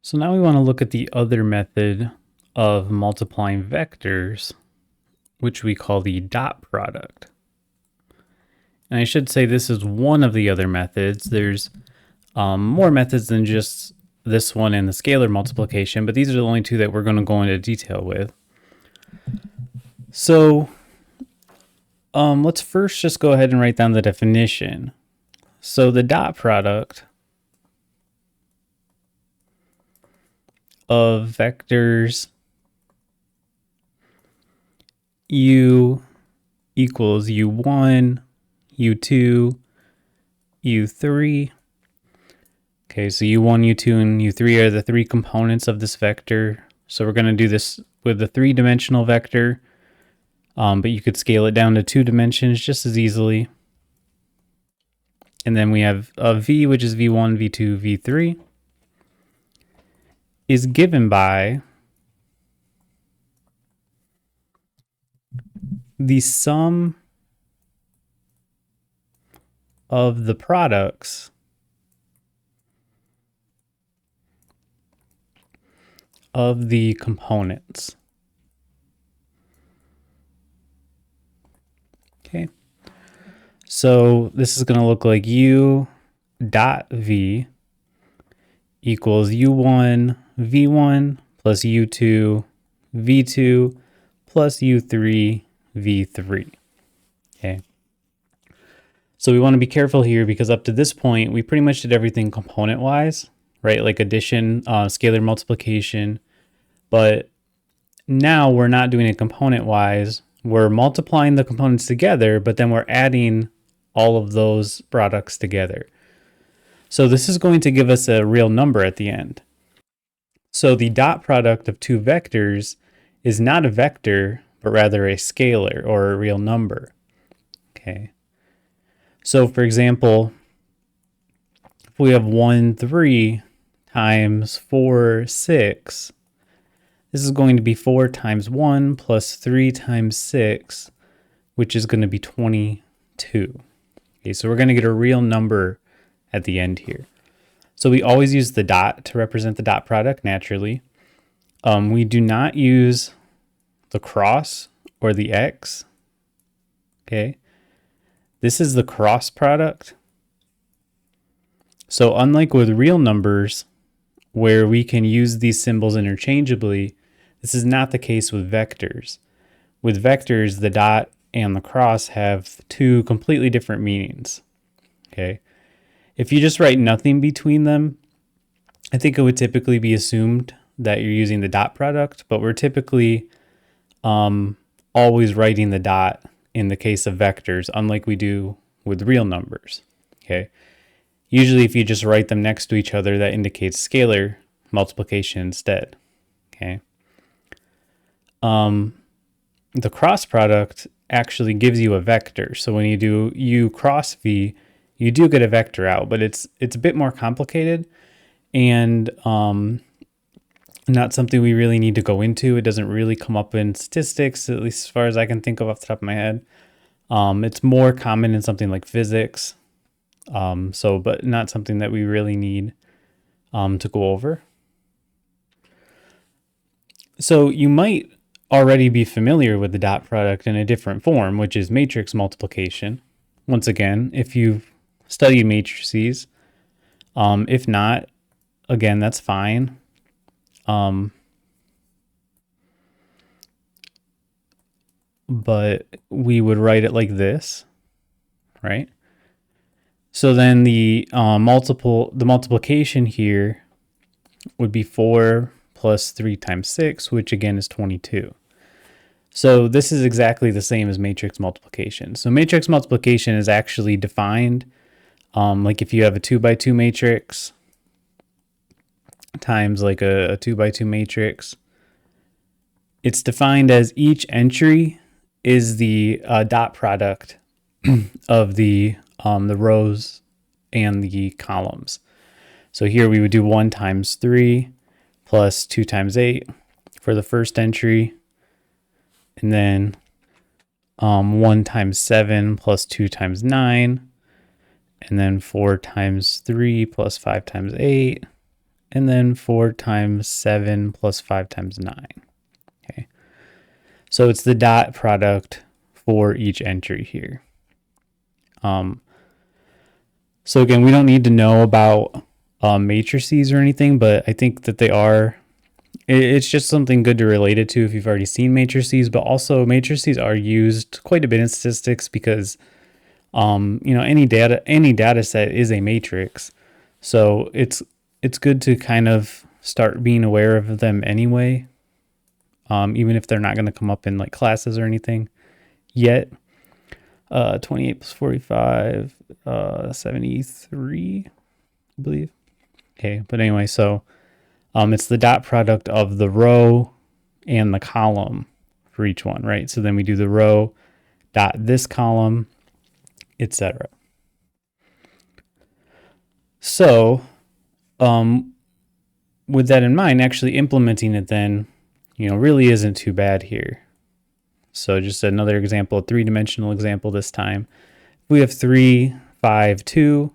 So now we want to look at the other method of multiplying vectors, which we call the dot product. And I should say this is one of the other methods. There's more methods than just this one and the scalar multiplication, but these are the only two that we're going to go into detail with. So let's first just go ahead and write down the definition. So the dot product of vectors u equals u1, u2, u3. Okay, so u1, u2, and u3 are the three components of this vector. So we're going to do this with the three-dimensional vector, but you could scale it down to 2 dimensions just as easily. And then we have v, which is v1, v2, v3, is given by the sum of the products of the components. Okay, so this is going to look like u dot v equals u1 v1 plus u2 v2 plus u3 v3. Okay, so we want to be careful here because up to this point we pretty much did everything component wise, right? Like addition, scalar multiplication, but now we're not doing it component wise. We're multiplying the components together, but then we're adding all of those products together. So this is going to give us a real number at the end. So the dot product of two vectors is not a vector, but rather a scalar or a real number. Okay. So for example, if we have 1, 3 times 4, 6, this is going to be 4 times 1 plus 3 times 6, which is going to be 22. Okay, so we're going to get a real number at the end here. So we always use the dot to represent the dot product naturally. We do not use the cross or the X. Okay. This is the cross product. So unlike with real numbers, where we can use these symbols interchangeably, this is not the case with vectors. With vectors, the dot and the cross have two completely different meanings. Okay. If you just write nothing between them, I think it would typically be assumed that you're using the dot product, but we're typically always writing the dot in the case of vectors, unlike we do with real numbers. Okay. Usually if you just write them next to each other, that indicates scalar multiplication instead. Okay. The cross product actually gives you a vector. So when you do u cross v, you do get a vector out, but it's a bit more complicated and not something we really need to go into. It doesn't really come up in statistics, at least as far as I can think of off the top of my head. It's more common in something like physics, but not something that we really need to go over. So you might already be familiar with the dot product in a different form, which is matrix multiplication. Once again, if you've studied matrices, if not, again, that's fine. But we would write it like this, right? So then the multiplication here would be 4 plus 3 times 6, which again is 22. So this is exactly the same as matrix multiplication. So matrix multiplication is actually defined like if you have a 2 by 2 matrix times like a 2 by 2 matrix, it's defined as each entry is the dot product of the rows and the columns. So here we would do 1 times 3 plus 2 times 8 for the first entry, and then 1 times 7 plus 2 times 9, and then 4 times 3 plus 5 times 8, and then 4 times 7 plus 5 times 9. Okay. So it's the dot product for each entry here. So again, we don't need to know about matrices or anything, but I think that they are, it's just something good to relate it to if you've already seen matrices, but also matrices are used quite a bit in statistics because, any data set is a matrix. So it's good to kind of start being aware of them anyway, even if they're not going to come up in like classes or anything yet. 28 plus 45, 73, I believe. Okay, but anyway, so it's the dot product of the row and the column for each one, right? So then we do the row dot this column, etc. So with that in mind, actually implementing it then, really isn't too bad here. So just another example, a three-dimensional example this time. We have 3, 5, 2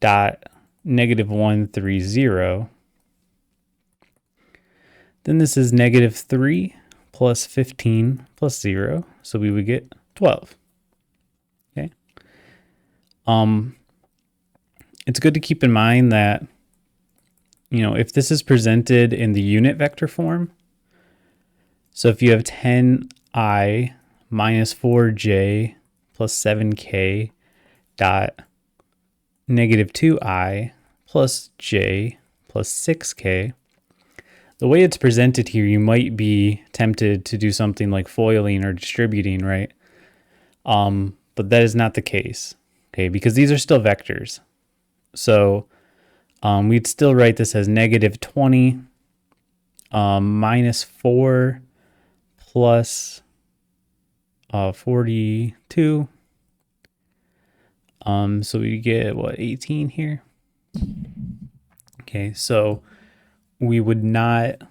dot negative 1, 3, 0. Then this is negative 3 plus 15 plus 0. So we would get 12. Okay. It's good to keep in mind that, if this is presented in the unit vector form, so if you have 10i minus 4j plus 7k dot negative 2i plus j plus 6k, the way it's presented here, you might be tempted to do something like foiling or distributing, right? But that is not the case, okay? Because these are still vectors. So we'd still write this as negative 20 minus 4 plus 42. So we get, 18 here? Okay, so we would not,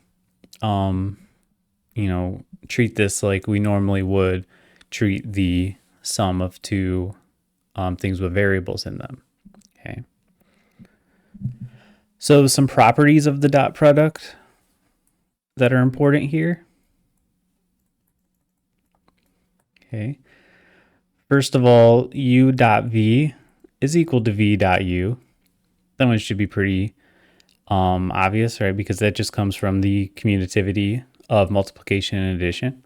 treat this like we normally would treat the sum of two things with variables in them. Okay. So some properties of the dot product that are important here. Okay. First of all, u dot v is equal to v dot u. That one should be pretty obvious, right? Because that just comes from the commutativity of multiplication and addition.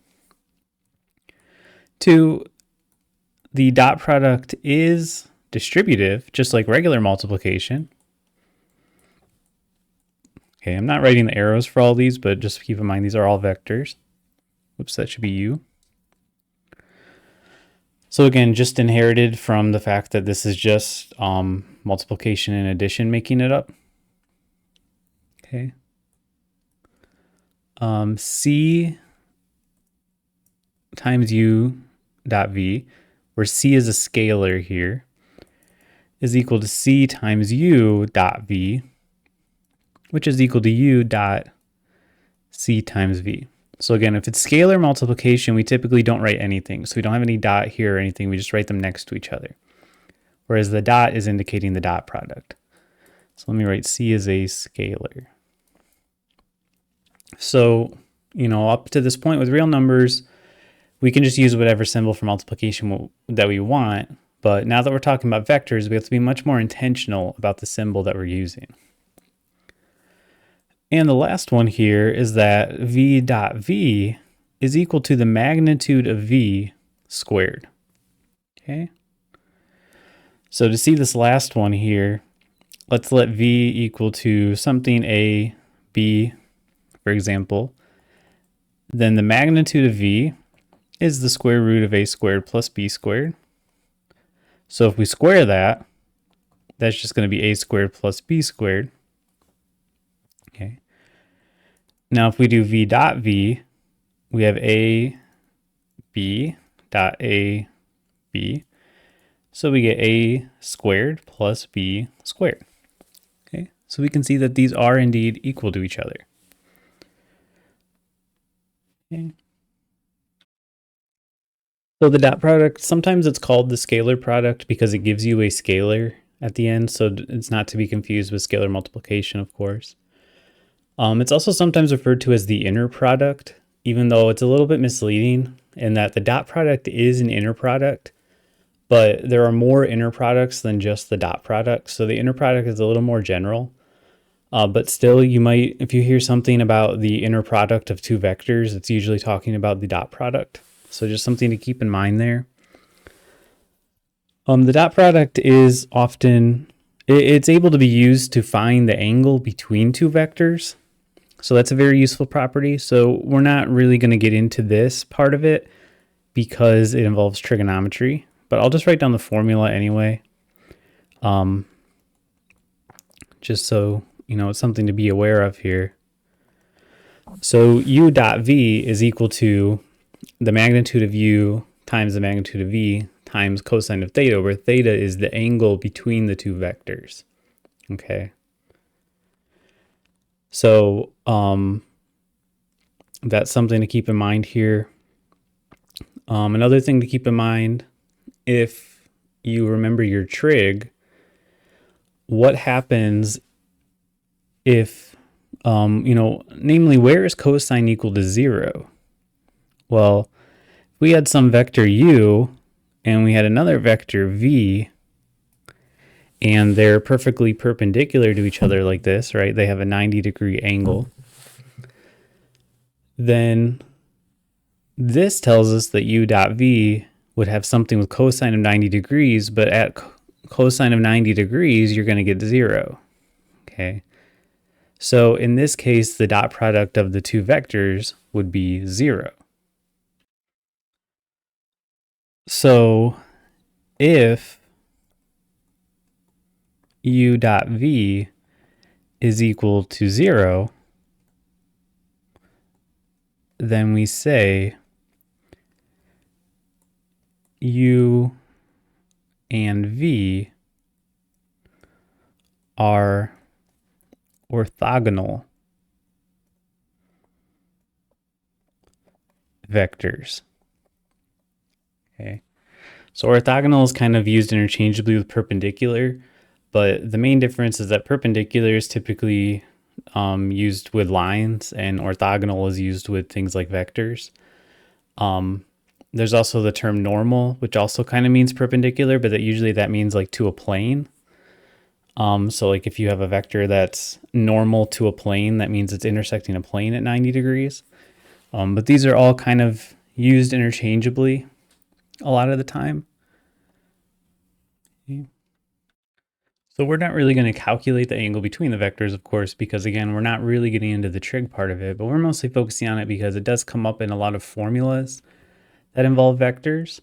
2, the dot product is distributive, just like regular multiplication. Okay, I'm not writing the arrows for all these, but just keep in mind these are all vectors. Whoops, that should be u. So again, just inherited from the fact that this is just multiplication and addition making it up. Okay. C times u dot v, where c is a scalar here, is equal to c times u dot v, which is equal to u dot c times v. So again, if it's scalar multiplication, we typically don't write anything. So we don't have any dot here or anything. We just write them next to each other. Whereas the dot is indicating the dot product. So let me write c as a scalar. So, up to this point with real numbers, we can just use whatever symbol for multiplication that we want. But now that we're talking about vectors, we have to be much more intentional about the symbol that we're using. And the last one here is that v dot v is equal to the magnitude of v squared. Okay. So to see this last one here, let's let v equal to something a, b, for example. Then the magnitude of v is the square root of a squared plus b squared. So if we square that, that's just going to be a squared plus b squared. Okay. Now if we do v dot v, we have a b dot a b. So we get a squared plus b squared. Okay. So we can see that these are indeed equal to each other. Okay. So the dot product, sometimes it's called the scalar product because it gives you a scalar at the end, so it's not to be confused with scalar multiplication, of course. It's also sometimes referred to as the inner product, even though it's a little bit misleading in that the dot product is an inner product, but there are more inner products than just the dot product. So the inner product is a little more general, but still you might, if you hear something about the inner product of two vectors, it's usually talking about the dot product. So just something to keep in mind there. The dot product is often, it's able to be used to find the angle between two vectors. So that's a very useful property. So we're not really going to get into this part of it because it involves trigonometry, but I'll just write down the formula anyway. Just so you know, it's something to be aware of here. So u dot v is equal to the magnitude of u times the magnitude of v times cosine of theta, where theta is the angle between the two vectors. Okay. So that's something to keep in mind here. Another thing to keep in mind, if you remember your trig, what happens if, namely, where is cosine equal to 0? Well, if we had some vector u and we had another vector v, and they're perfectly perpendicular to each other like this, right? They have a 90-degree angle. Then this tells us that u dot v would have something with cosine of 90 degrees, but at cosine of 90 degrees, you're going to get 0. Okay. So in this case, the dot product of the two vectors would be 0. So if u dot v is equal to 0, then we say u and v are orthogonal vectors. Okay, so orthogonal is kind of used interchangeably with perpendicular, but the main difference is that perpendicular is typically used with lines, and orthogonal is used with things like vectors. There's also the term normal, which also kind of means perpendicular, but that means like to a plane. So like if you have a vector that's normal to a plane, that means it's intersecting a plane at 90 degrees. But these are all kind of used interchangeably a lot of the time. So we're not really going to calculate the angle between the vectors, of course, because again, we're not really getting into the trig part of it, but we're mostly focusing on it because it does come up in a lot of formulas that involve vectors.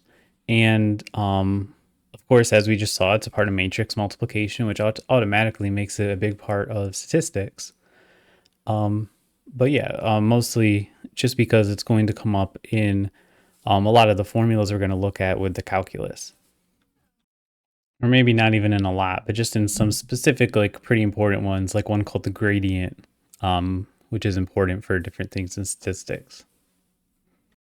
And of course, as we just saw, it's a part of matrix multiplication, which automatically makes it a big part of statistics. But yeah, mostly just because it's going to come up in a lot of the formulas we're going to look at with the calculus. Or maybe not even in a lot, but just in some specific, like pretty important ones, like one called the gradient, which is important for different things in statistics.